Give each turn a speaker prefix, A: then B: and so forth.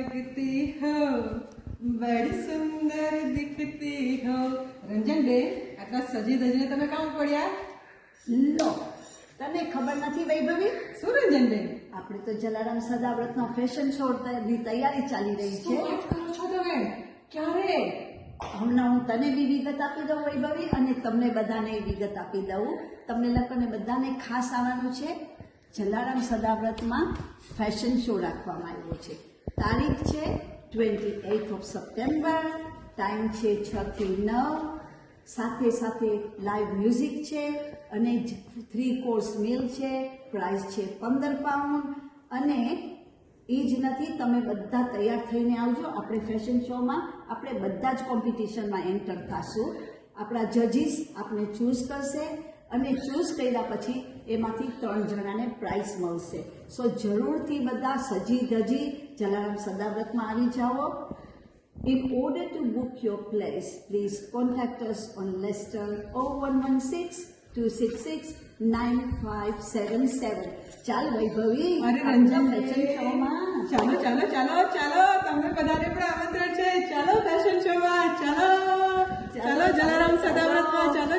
A: लगती हो, बड़ी सुंदर दिखती हो। રંજન બેન, આટલા સજી ધજીને તમે કામ પડ્યા?
B: લો, તને ખબર નથી વૈભવી?
A: શું રંજન બેન?
B: આપણે તો જલારામ સદાવ્રતનો ફેશન શો ની તૈયારી ચાલી રહી છે.
A: શું વાત કરો છો તમે? ક્યારે?
B: હમણાં હું તને બી વિગત આપી દઉં વૈભવી, અને તમને બધાને વિગત આપી દઉં. તમને લોકોને બધાને ખાસ આવવાનું છે. જલારામ સદાવ્રતમાં ફેશન શો રાખવામાં આવ્યો છે. તારીખ છે 28 સપ્ટેમ્બર, ટાઈમ છે 6 થી 9. સાથે સાથે લાઈવ મ્યુઝિક છે અને 3 કોર્સ મીલ છે. પ્રાઇસ છે 15 પાઉન્ડ. અને એ જ નથી, તમે બધા તૈયાર થઈને આવજો. આપણે ફેશન શોમાં આપણે બધા જ કોમ્પિટિશનમાં એન્ટર થશું. આપણા જજીસ આપણે ચૂઝ કરશે અને ચૂઝ કર્યા પછી એમાંથી 3 જણાને પ્રાઇઝ મળશે. સો જરૂરથી બધા સજી ધજી જલારામ સદાવ્રતમાં આવી જાઓ. In order to book your place, please contact us on Leicester 0116-266-9577. ચાલ વૈભવી,
A: અરે રંજન
B: ફેશન શોમાં
A: ચાલો ચાલો ચાલો ચાલો, તમને બધાને પણ આમંત્રણ છે. ચાલો ફેશન શોમાં, ચાલો ચાલો જલારામ સદાવ્રતમાં, ચાલો